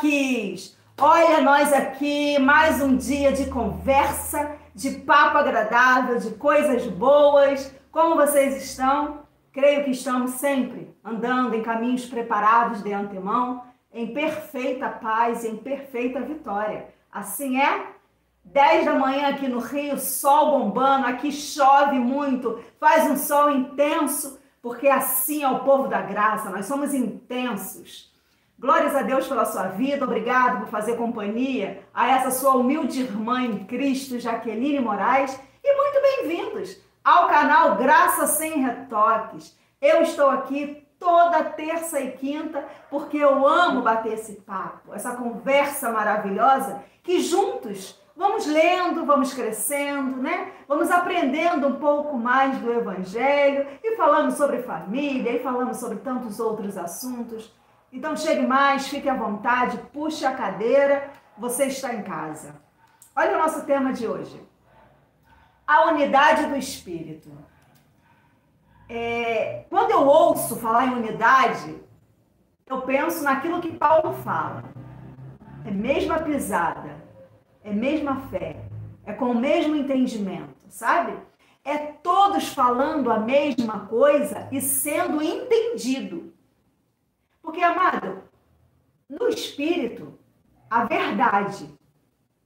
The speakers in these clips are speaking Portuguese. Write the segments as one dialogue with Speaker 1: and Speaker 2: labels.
Speaker 1: Toques! Olha nós aqui, mais um dia de conversa, de papo agradável, de coisas boas. Como vocês estão? Creio que estamos sempre andando em caminhos preparados de antemão, em perfeita paz e em perfeita vitória. Assim é? 10 da manhã aqui no Rio, sol bombando, aqui chove muito, faz um sol intenso, porque assim é o povo da graça, nós somos intensos. Glórias a Deus pela sua vida, obrigado por fazer companhia a essa sua humilde irmã em Cristo, Jaqueline Moraes, e muito bem-vindos ao canal Graça Sem Retoques. Eu estou aqui toda terça e quinta porque eu amo bater esse papo, essa conversa maravilhosa que juntos vamos lendo, vamos crescendo, né? Vamos aprendendo um pouco mais do Evangelho e falando sobre família e falando sobre tantos outros assuntos. Então chegue mais, fique à vontade, puxe a cadeira, você está em casa. Olha o nosso tema de hoje. A unidade do Espírito. Quando eu ouço falar em unidade, eu penso naquilo que Paulo fala. É mesma pisada, é mesma fé, é com o mesmo entendimento, sabe? É todos falando a mesma coisa e sendo entendido. Porque, amado, no Espírito, a verdade.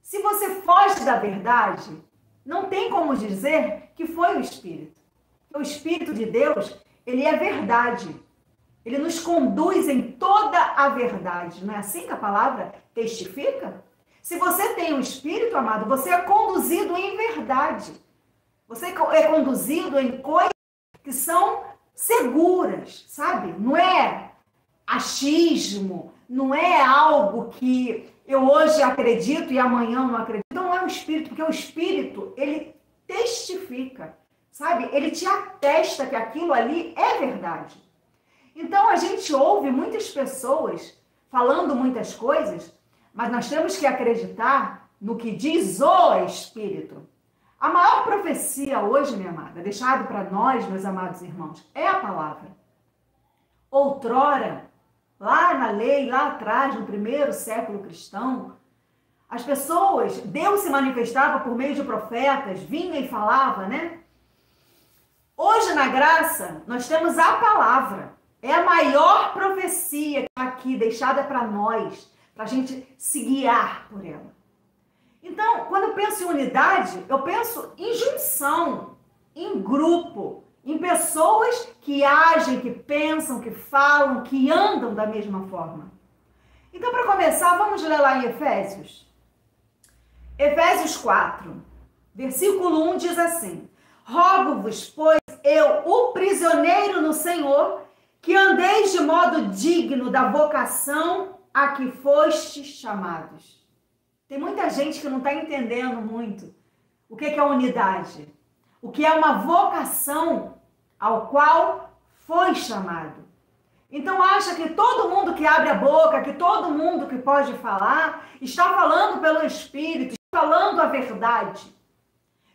Speaker 1: Se você foge da verdade, não tem como dizer que foi o Espírito. O Espírito de Deus, ele é verdade. Ele nos conduz em toda a verdade. Não é assim que a palavra testifica? Se você tem o Espírito, amado, você é conduzido em verdade. Você é conduzido em coisas que são seguras, sabe? Não é achismo, não é algo que eu hoje acredito e amanhã não acredito. Não é o Espírito, porque o Espírito, ele testifica, sabe? Ele te atesta que aquilo ali é verdade. Então, a gente ouve muitas pessoas falando muitas coisas, mas nós temos que acreditar no que diz o Espírito. A maior profecia hoje, minha amada, deixada para nós, meus amados irmãos, é a palavra. Outrora, lá na lei, lá atrás, no primeiro século cristão, as pessoas, Deus se manifestava por meio de profetas, vinha e falava, né? Hoje, na graça, nós temos a palavra. É a maior profecia que está aqui, deixada para nós, para a gente se guiar por ela. Então, quando eu penso em unidade, eu penso em junção, em grupo, em pessoas que agem, que pensam, que falam, que andam da mesma forma. Então, para começar, vamos ler lá em Efésios. Efésios 4, versículo 1 diz assim: Rogo-vos, pois eu, o prisioneiro no Senhor, que andeis de modo digno da vocação a que fostes chamados. Tem muita gente que não está entendendo muito o que é unidade, o que é uma vocação ao qual foi chamado. Então acha que todo mundo que abre a boca, que todo mundo que pode falar, está falando pelo Espírito, está falando a verdade.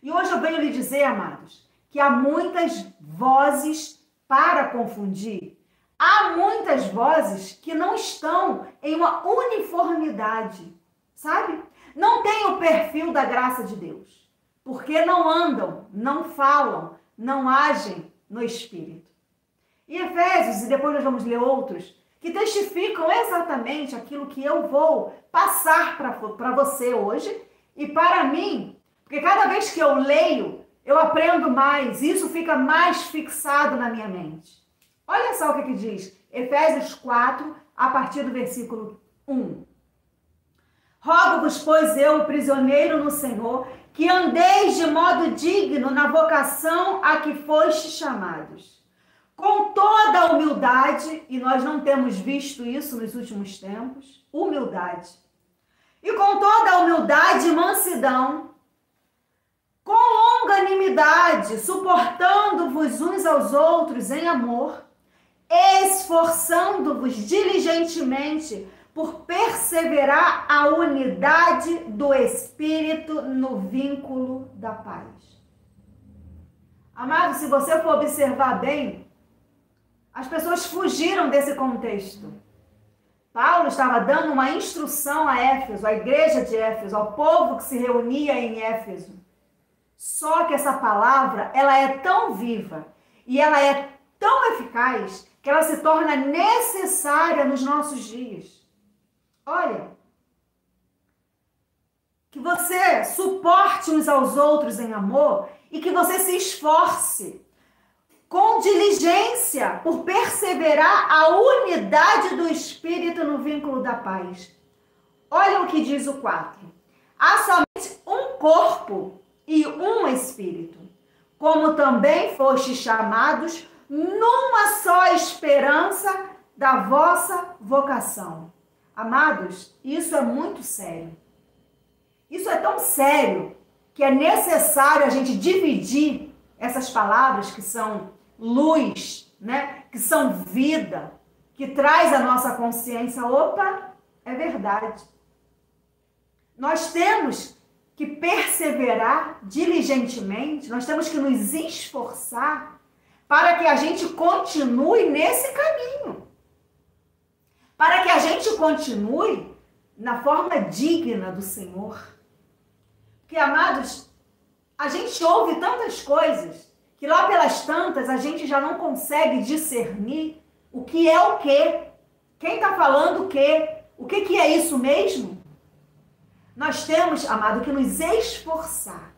Speaker 1: E hoje eu venho lhe dizer, amados, que há muitas vozes para confundir. Há muitas vozes que não estão em uma uniformidade, sabe? Não tem o perfil da graça de Deus, porque não andam, não falam, não agem no Espírito. E Efésios, e depois nós vamos ler outros, que testificam exatamente aquilo que eu vou passar para você hoje e para mim, porque cada vez que eu leio, eu aprendo mais, e isso fica mais fixado na minha mente. Olha só o que diz Efésios 4, a partir do versículo 1. Rogo-vos, pois eu, prisioneiro no Senhor, que andeis de modo digno na vocação a que fostes chamados, com toda a humildade, e nós não temos visto isso nos últimos tempos, humildade, e com toda a humildade e mansidão, com longanimidade, suportando-vos uns aos outros em amor, esforçando-vos diligentemente por perseverar a unidade do Espírito no vínculo da paz. Amado, se você for observar bem, as pessoas fugiram desse contexto. Paulo estava dando uma instrução a Éfeso, à igreja de Éfeso, ao povo que se reunia em Éfeso. Só que essa palavra, ela é tão viva e ela é tão eficaz que ela se torna necessária nos nossos dias. Olha, que você suporte uns aos outros em amor e que você se esforce com diligência por perseverar a unidade do Espírito no vínculo da paz. Olha o que diz o 4. Há somente um corpo e um Espírito, como também fostes chamados numa só esperança da vossa vocação. Amados, isso é muito sério. Isso é tão sério que é necessário a gente dividir essas palavras que são luz, né? Que são vida, que traz a nossa consciência. Opa, é verdade. Nós temos que perseverar diligentemente, nós temos que nos esforçar para que a gente continue nesse caminho. Para que a gente continue na forma digna do Senhor. Porque, amados, a gente ouve tantas coisas que lá pelas tantas a gente já não consegue discernir o que é o quê. Quem está falando o quê? O que é isso mesmo? Nós temos, amado, que nos esforçar.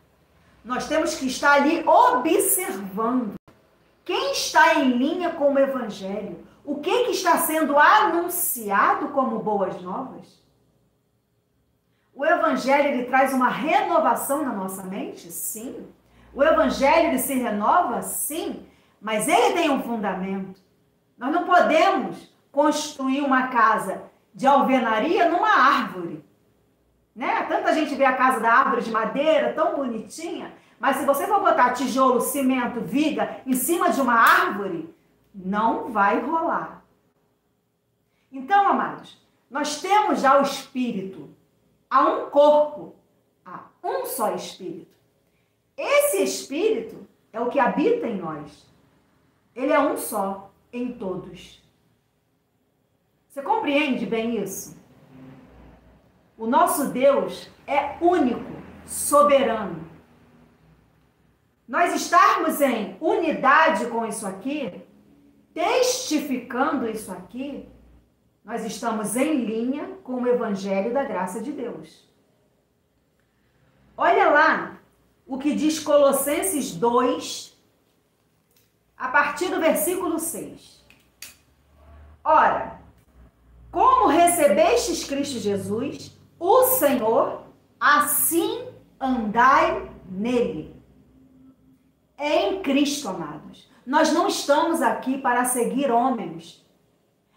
Speaker 1: Nós temos que estar ali observando quem está em linha com o Evangelho. O que está sendo anunciado como boas novas? O Evangelho, ele traz uma renovação na nossa mente? Sim. O Evangelho, ele se renova? Sim. Mas ele tem um fundamento. Nós não podemos construir uma casa de alvenaria numa árvore. Né? Tanta gente vê a casa da árvore de madeira, tão bonitinha, mas se você for botar tijolo, cimento, viga em cima de uma árvore, não vai rolar. Então, amados, nós temos já o Espírito. Há um corpo, há um só Espírito. Esse Espírito é o que habita em nós. Ele é um só em todos. Você compreende bem isso? O nosso Deus é único, soberano. Nós estarmos em unidade com isso aqui, testificando isso aqui, nós estamos em linha com o Evangelho da graça de Deus. Olha lá o que diz Colossenses 2, a partir do versículo 6. Ora, como recebestes Cristo Jesus, o Senhor, assim andai nele. É em Cristo, amados. Nós não estamos aqui para seguir homens.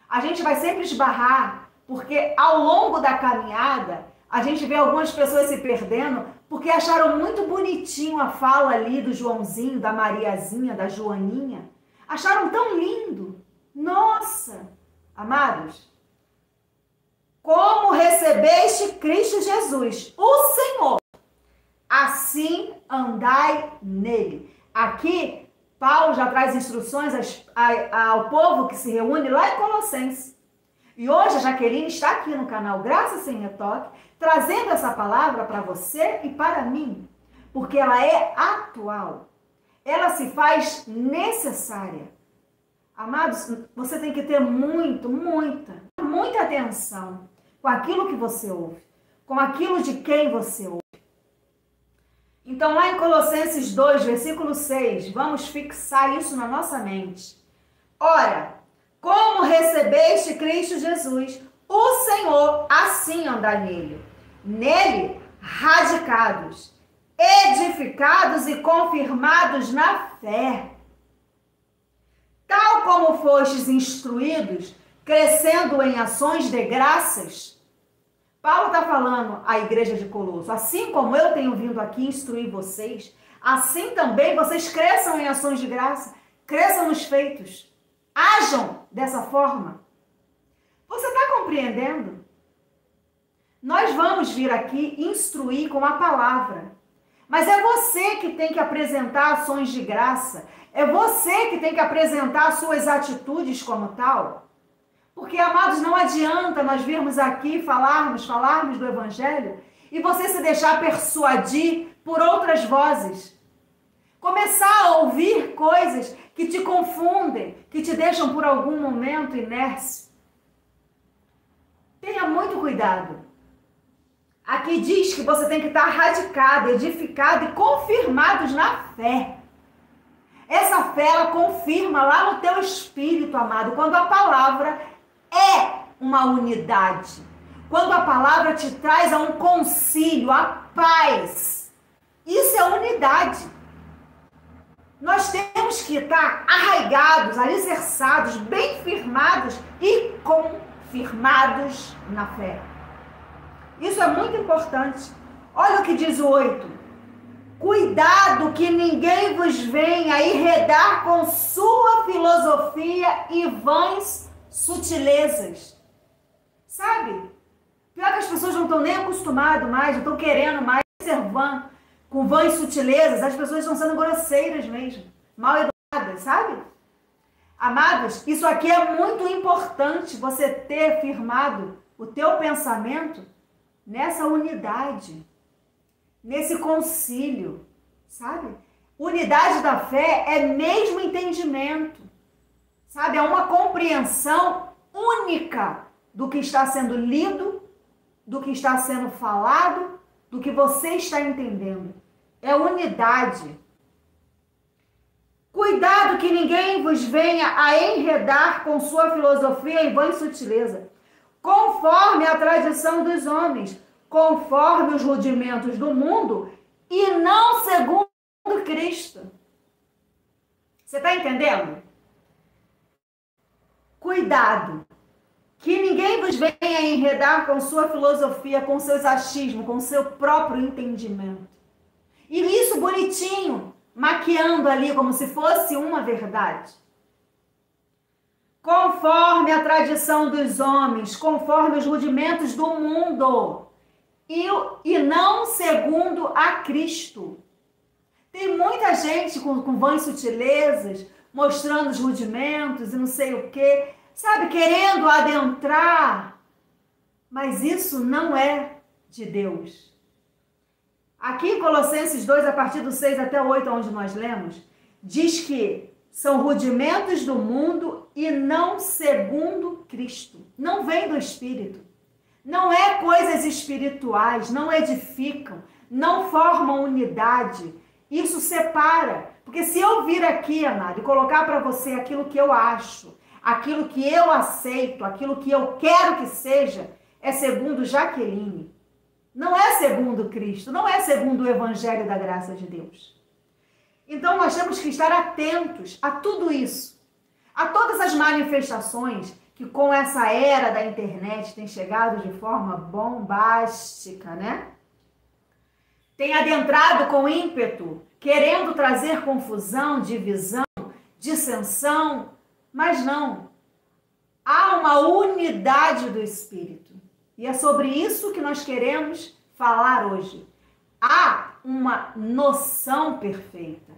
Speaker 1: A gente vai sempre esbarrar, porque ao longo da caminhada, a gente vê algumas pessoas se perdendo, porque acharam muito bonitinho a fala ali do Joãozinho, da Mariazinha, da Joaninha. Acharam tão lindo. Nossa! Amados, como recebeste Cristo Jesus, o Senhor, assim andai nele. Aqui, Paulo já traz instruções ao povo que se reúne lá em Colossenses. E hoje a Jaqueline está aqui no canal Graça Sem Retoque, trazendo essa palavra para você e para mim, porque ela é atual. Ela se faz necessária. Amados, você tem que ter muita atenção com aquilo que você ouve, com aquilo de quem você ouve. Então, lá em Colossenses 2, versículo 6, vamos fixar isso na nossa mente. Ora, como recebeste Cristo Jesus, o Senhor, assim andai nele. Nele, radicados, edificados e confirmados na fé. Tal como fostes instruídos, crescendo em ações de graças. Paulo está falando à igreja de Colosso, assim como eu tenho vindo aqui instruir vocês, assim também vocês cresçam em ações de graça, cresçam nos feitos, ajam dessa forma. Você está compreendendo? Nós vamos vir aqui instruir com a palavra, mas é você que tem que apresentar ações de graça, é você que tem que apresentar suas atitudes como tal. Porque, amados, não adianta nós virmos aqui falarmos do Evangelho e você se deixar persuadir por outras vozes. Começar a ouvir coisas que te confundem, que te deixam por algum momento inércio. Tenha muito cuidado. Aqui diz que você tem que estar radicado, edificado e confirmados na fé. Essa fé, ela confirma lá no teu espírito, amado, quando a palavra é uma unidade. Quando a palavra te traz a um concílio, a paz. Isso é unidade. Nós temos que estar arraigados, alicerçados, bem firmados e confirmados na fé. Isso é muito importante. Olha o que diz o 8. Cuidado que ninguém vos venha enredar com sua filosofia e vãs sutilezas. Sabe? Pior que as pessoas não estão nem acostumadas mais, não estão querendo mais ser vã, com vãs sutilezas. As pessoas estão sendo grosseiras mesmo, mal educadas, sabe? Amados, isso aqui é muito importante, você ter firmado o teu pensamento nessa unidade, nesse concílio, sabe? Unidade da fé é mesmo entendimento, sabe? É uma compreensão única do que está sendo lido, do que está sendo falado, do que você está entendendo. É unidade. Cuidado que ninguém vos venha a enredar com sua filosofia e vã sutileza, conforme a tradição dos homens, conforme os rudimentos do mundo e não segundo Cristo. Você está entendendo? Cuidado, que ninguém vos venha enredar com sua filosofia, com seus achismos, com seu próprio entendimento. E isso bonitinho, maquiando ali como se fosse uma verdade. Conforme a tradição dos homens, conforme os rudimentos do mundo, e não segundo a Cristo. Tem muita gente com vãs sutilezas, mostrando os rudimentos e não sei o quê, sabe, querendo adentrar, mas isso não é de Deus. Aqui em Colossenses 2, a partir do 6 até o 8, onde nós lemos, diz que são rudimentos do mundo e não segundo Cristo. Não vem do Espírito. Não é coisas espirituais, não edificam, não formam unidade. Isso separa. Porque se eu vir aqui, amado, e colocar para você aquilo que eu acho, aquilo que eu aceito, aquilo que eu quero que seja, é segundo Jaqueline. Não é segundo Cristo, não é segundo o Evangelho da graça de Deus. Então nós temos que estar atentos a tudo isso, a todas as manifestações que com essa era da internet tem chegado de forma bombástica, né? Tem adentrado com ímpeto, querendo trazer confusão, divisão, dissensão, mas não. Há uma unidade do Espírito. E é sobre isso que nós queremos falar hoje. Há uma noção perfeita.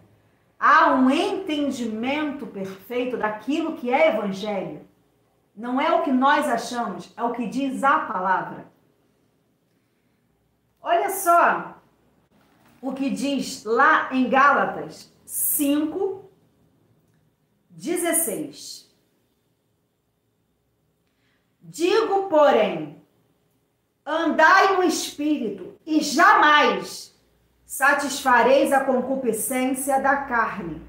Speaker 1: Há um entendimento perfeito daquilo que é Evangelho. Não é o que nós achamos, é o que diz a palavra. Olha só o que diz lá em Gálatas 5:16. Digo, porém, andai no Espírito e jamais satisfareis a concupiscência da carne.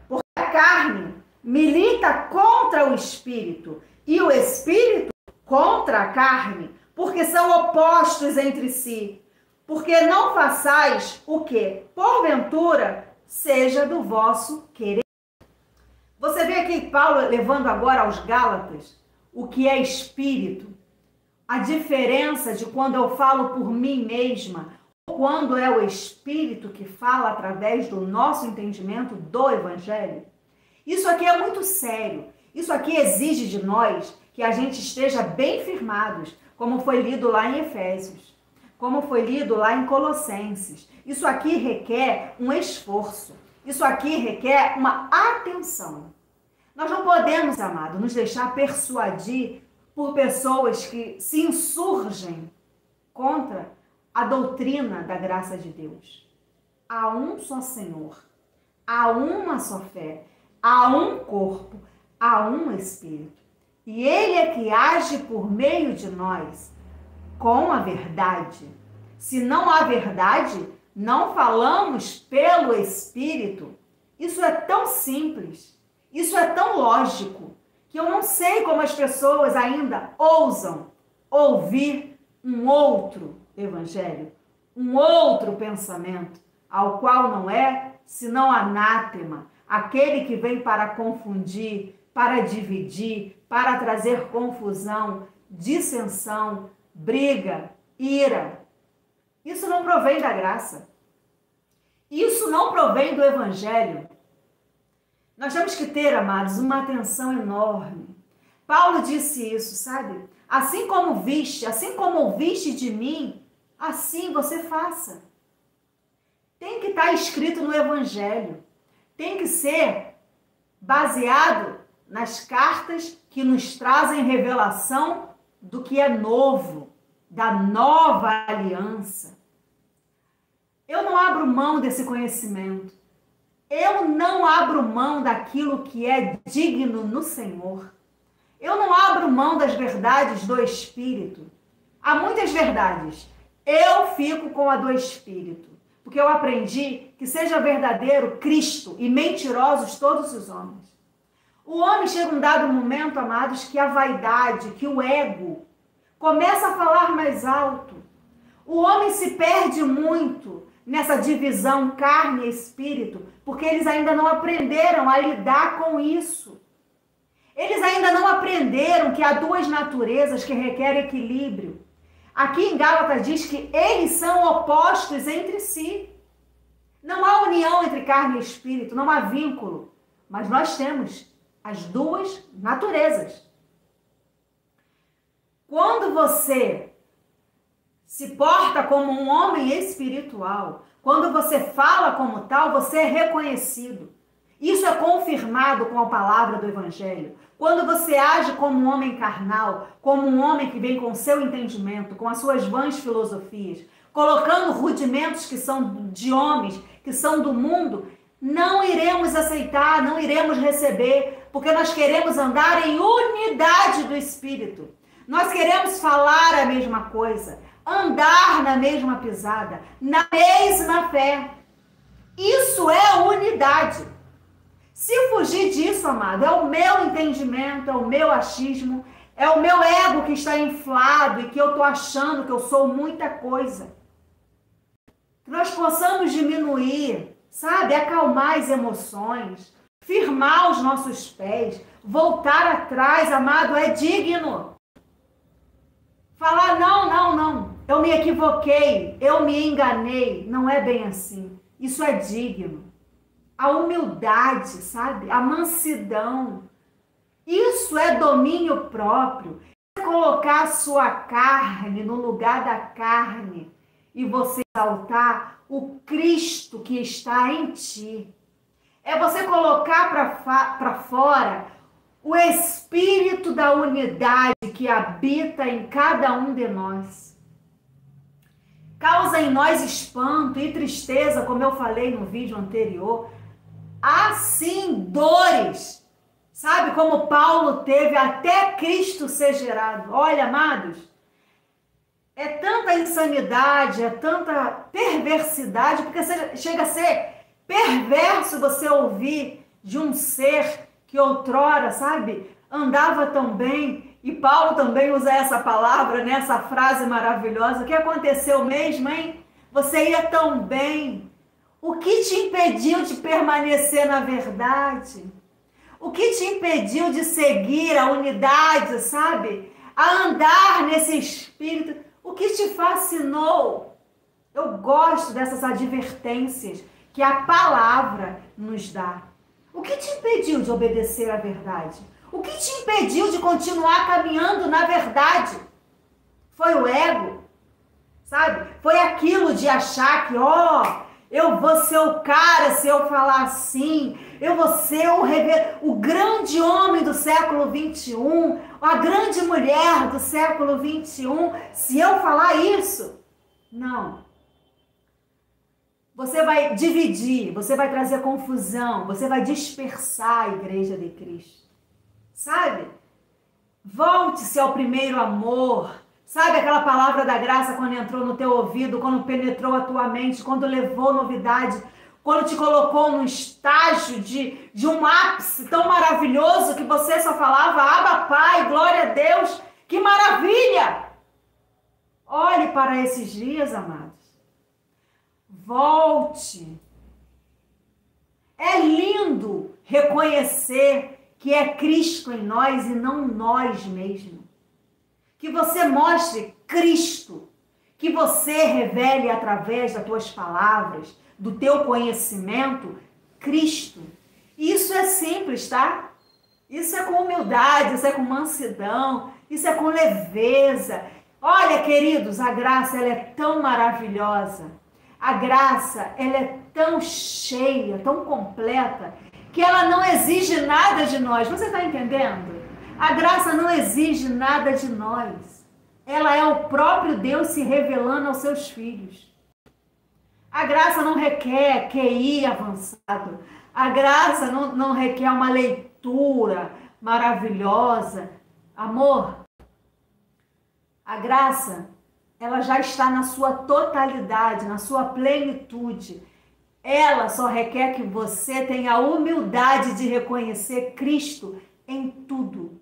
Speaker 1: Porque a carne milita contra o Espírito e o Espírito contra a carne, porque são opostos entre si. Porque não façais o que, porventura, seja do vosso querer. Você vê aqui Paulo levando agora aos Gálatas o que é Espírito, a diferença de quando eu falo por mim mesma, ou quando é o Espírito que fala através do nosso entendimento do Evangelho. Isso aqui é muito sério. Isso aqui exige de nós que a gente esteja bem firmados, como foi lido lá em Efésios, como foi lido lá em Colossenses. Isso aqui requer um esforço. Isso aqui requer uma atenção. Nós não podemos, amado, nos deixar persuadir por pessoas que se insurgem contra a doutrina da graça de Deus. Há um só Senhor, há uma só fé, há um corpo, há um Espírito. E Ele é que age por meio de nós com a verdade. Se não há verdade, não falamos pelo Espírito. Isso é tão simples, isso é tão lógico, que eu não sei como as pessoas ainda ousam ouvir um outro evangelho, um outro pensamento, ao qual não é senão anátema, aquele que vem para confundir, para dividir, para trazer confusão, dissensão, briga, ira. Isso não provém da graça. Isso não provém do evangelho. Nós temos que ter, amados, uma atenção enorme. Paulo disse isso, sabe? Assim como ouviste de mim, assim você faça. Tem que estar escrito no evangelho. Tem que ser baseado nas cartas que nos trazem revelação do que é novo, da nova aliança. Eu não abro mão desse conhecimento. Eu não abro mão daquilo que é digno no Senhor. Eu não abro mão das verdades do Espírito. Há muitas verdades. Eu fico com a do Espírito, porque eu aprendi que seja verdadeiro Cristo e mentirosos todos os homens. O homem chega um dado momento, amados, que a vaidade, que o ego começa a falar mais alto. O homem se perde muito nessa divisão carne e espírito, porque eles ainda não aprenderam a lidar com isso. Eles ainda não aprenderam que há duas naturezas que requerem equilíbrio. Aqui em Gálatas diz que eles são opostos entre si. Não há união entre carne e espírito, não há vínculo. Mas nós temos as duas naturezas. Quando você se porta como um homem espiritual, quando você fala como tal, você é reconhecido. Isso é confirmado com a palavra do Evangelho. Quando você age como um homem carnal, como um homem que vem com seu entendimento, com as suas vãs filosofias, colocando rudimentos que são de homens, que são do mundo, não iremos aceitar, não iremos receber, porque nós queremos andar em unidade do Espírito. Nós queremos falar a mesma coisa, andar na mesma pisada, na mesma fé. Isso é unidade. Se fugir disso, amado, é o meu entendimento, é o meu achismo, é o meu ego que está inflado e que eu estou achando que eu sou muita coisa. Que nós possamos diminuir, sabe, acalmar as emoções, firmar os nossos pés, voltar atrás, amado, é digno. Falar, não, eu me equivoquei, eu me enganei, não é bem assim. Isso é digno. A humildade, sabe? A mansidão. Isso é domínio próprio. É colocar a sua carne no lugar da carne e você exaltar o Cristo que está em ti. É você colocar para fora o Espírito da unidade que habita em cada um de nós. Causa em nós espanto e tristeza, como eu falei no vídeo anterior. Há sim dores, sabe, como Paulo teve até Cristo ser gerado. Olha, amados, é tanta insanidade, é tanta perversidade, porque chega a ser perverso você ouvir de um ser que outrora, sabe, andava tão bem. E Paulo também usa essa palavra, né, essa frase maravilhosa. O que aconteceu mesmo, hein? Você ia tão bem. O que te impediu de permanecer na verdade? O que te impediu de seguir a unidade, sabe? A andar nesse espírito? O que te fascinou? Eu gosto dessas advertências que a palavra nos dá. O que te impediu de obedecer à verdade? O que te impediu de continuar caminhando na verdade? Foi o ego? Sabe? Foi aquilo de achar que, Eu vou ser o cara se eu falar assim. Eu vou ser o grande homem do século XXI, a grande mulher do século XXI, se eu falar isso. Não. Você vai dividir, você vai trazer confusão, você vai dispersar a igreja de Cristo. Sabe? Volte-se ao primeiro amor. Sabe aquela palavra da graça quando entrou no teu ouvido, quando penetrou a tua mente, quando levou novidade, quando te colocou num estágio de um ápice tão maravilhoso que você só falava, Abba Pai, glória a Deus, que maravilha! Olhe para esses dias, amados. Volte. É lindo reconhecer que é Cristo em nós e não nós mesmos. Que você mostre Cristo, que você revele através das tuas palavras, do teu conhecimento, Cristo. Isso é simples, tá? Isso é com humildade, isso é com mansidão, isso é com leveza. Olha, queridos, a graça ela é tão maravilhosa. A graça ela é tão cheia, tão completa, que ela não exige nada de nós. Você está entendendo? A graça não exige nada de nós. Ela é o próprio Deus se revelando aos seus filhos. A graça não requer QI avançado. A graça não requer uma leitura maravilhosa. Amor, a graça, ela já está na sua totalidade, na sua plenitude. Ela só requer que você tenha a humildade de reconhecer Cristo em tudo.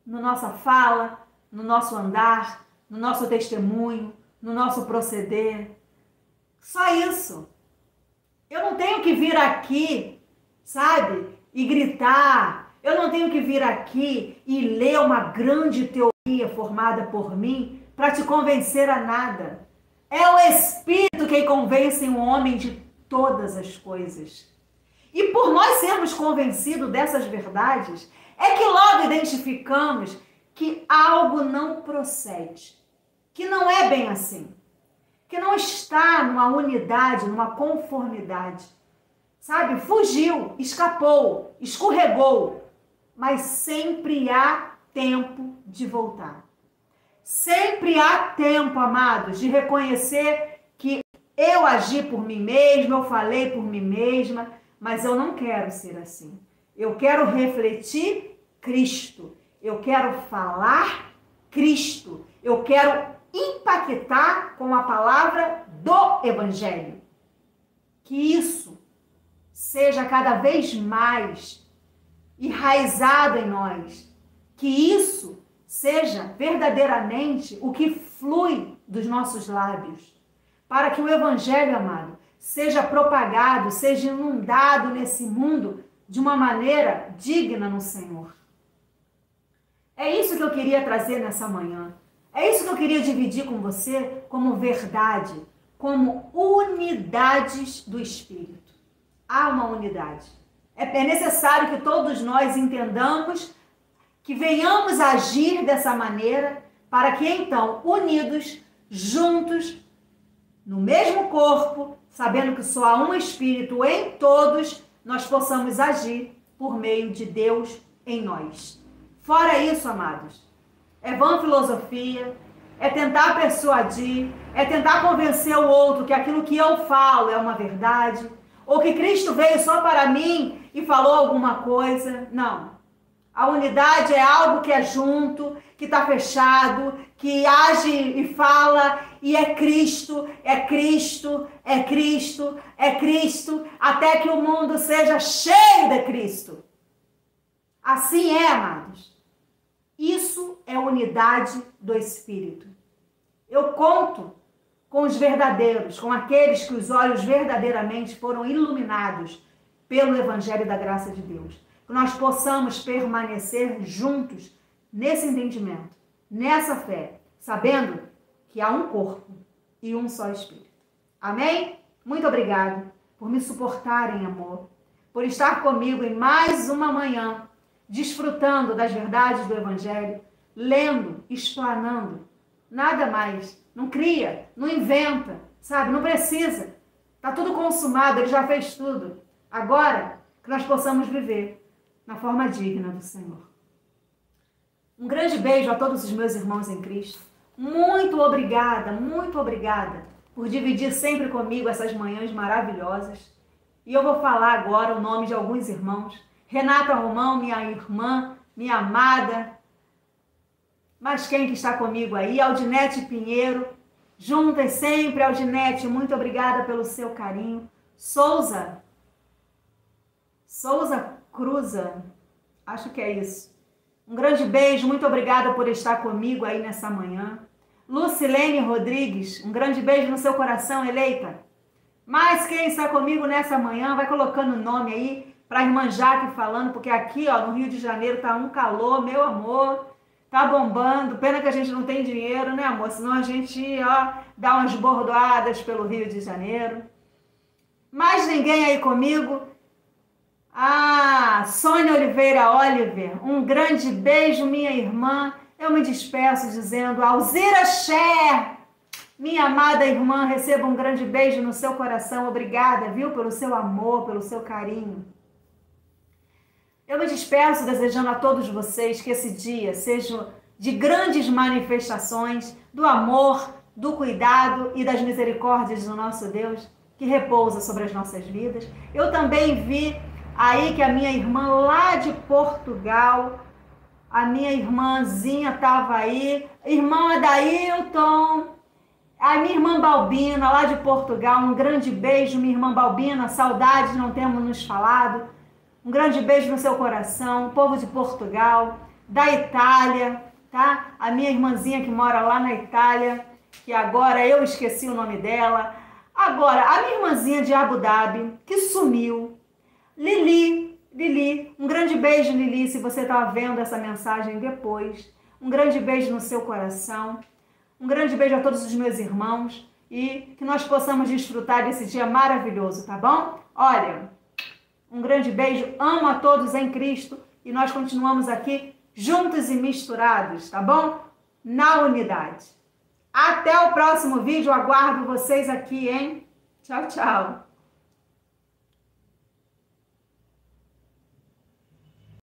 Speaker 1: Na nossa fala, no nosso andar, no nosso testemunho, no nosso proceder. Só isso. Eu não tenho que vir aqui, sabe, e gritar. Eu não tenho que vir aqui e ler uma grande teoria formada por mim para te convencer a nada. É o Espírito quem convence o homem de todas as coisas. E por nós sermos convencidos dessas verdades, é que logo identificamos que algo não procede, que não é bem assim, que não está numa unidade, numa conformidade, sabe? Fugiu, escapou, escorregou, mas sempre há tempo de voltar. Sempre há tempo, amados, de reconhecer que eu agi por mim mesma, eu falei por mim mesma, mas eu não quero ser assim. Eu quero refletir Cristo. Eu quero falar Cristo. Eu quero impactar com a palavra do Evangelho. Que isso seja cada vez mais enraizado em nós. Que isso seja verdadeiramente o que flui dos nossos lábios. Para que o Evangelho, amado, seja propagado, seja inundado nesse mundo de uma maneira digna no Senhor. É isso que eu queria trazer nessa manhã. É isso que eu queria dividir com você como verdade, como unidades do Espírito. Há uma unidade. É necessário que todos nós entendamos, que venhamos a agir dessa maneira, para que então, unidos, juntos, no mesmo corpo, sabendo que só há um Espírito em todos, nós possamos agir por meio de Deus em nós. Fora isso, amados, é vã filosofia, é tentar persuadir, é tentar convencer o outro que aquilo que eu falo é uma verdade, ou que Cristo veio só para mim e falou alguma coisa. Não. A unidade é algo que é junto, que está fechado, que age e fala, e é Cristo, é Cristo, é Cristo, é Cristo, até que o mundo seja cheio de Cristo. Assim é, amados. Isso é unidade do Espírito. Eu conto com os verdadeiros, com aqueles que os olhos verdadeiramente foram iluminados pelo Evangelho da graça de Deus. Que nós possamos permanecer juntos nesse entendimento, nessa fé, sabendo que há um corpo e um só Espírito. Amém? Muito obrigado por me suportarem, amor, por estar comigo em mais uma manhã, desfrutando das verdades do Evangelho, lendo, explanando, nada mais. Não cria, não inventa, sabe? Não precisa. Está tudo consumado, ele já fez tudo. Agora, que nós possamos viver na forma digna do Senhor. Um grande beijo a todos os meus irmãos em Cristo. Muito obrigada por dividir sempre comigo essas manhãs maravilhosas. E eu vou falar agora o nome de alguns irmãos. Renata Romão, minha irmã, minha amada. Mas quem que está comigo aí? Aldinete Pinheiro. Juntas sempre, Aldinete, muito obrigada pelo seu carinho. Souza Cruza, acho que é isso. Um grande beijo, muito obrigada por estar comigo aí nessa manhã. Lucilene Rodrigues, um grande beijo no seu coração, eleita. Mas quem está comigo nessa manhã, vai colocando o nome aí para a irmã Jaque falando, porque aqui ó, no Rio de Janeiro tá um calor, meu amor, tá bombando. Pena que a gente não tem dinheiro, né, amor? Senão a gente ó, dá umas bordoadas pelo Rio de Janeiro. Mais ninguém aí comigo? Ah, Sônia Oliveira Oliver, um grande beijo, minha irmã. Eu me despeço dizendo, Alzira Cher, minha amada irmã, receba um grande beijo no seu coração. Obrigada, viu, pelo seu amor, pelo seu carinho. Eu me despeço desejando a todos vocês que esse dia seja de grandes manifestações do amor, do cuidado e das misericórdias do nosso Deus, que repousa sobre as nossas vidas. Eu também vi aí que a minha irmã lá de Portugal, a minha irmãzinha estava aí, irmã Adailton, a minha irmã Balbina lá de Portugal, um grande beijo, minha irmã Balbina, saudades, não temos nos falado, um grande beijo no seu coração, povo de Portugal, da Itália, tá? A minha irmãzinha que mora lá na Itália, que agora eu esqueci o nome dela, agora a minha irmãzinha de Abu Dhabi, que sumiu, Lili, um grande beijo, Lili, se você está vendo essa mensagem depois. Um grande beijo no seu coração. Um grande beijo a todos os meus irmãos e que nós possamos desfrutar desse dia maravilhoso, tá bom? Olha, um grande beijo, amo a todos em Cristo e nós continuamos aqui juntos e misturados, tá bom? Na unidade. Até o próximo vídeo, aguardo vocês aqui, hein? Tchau, tchau.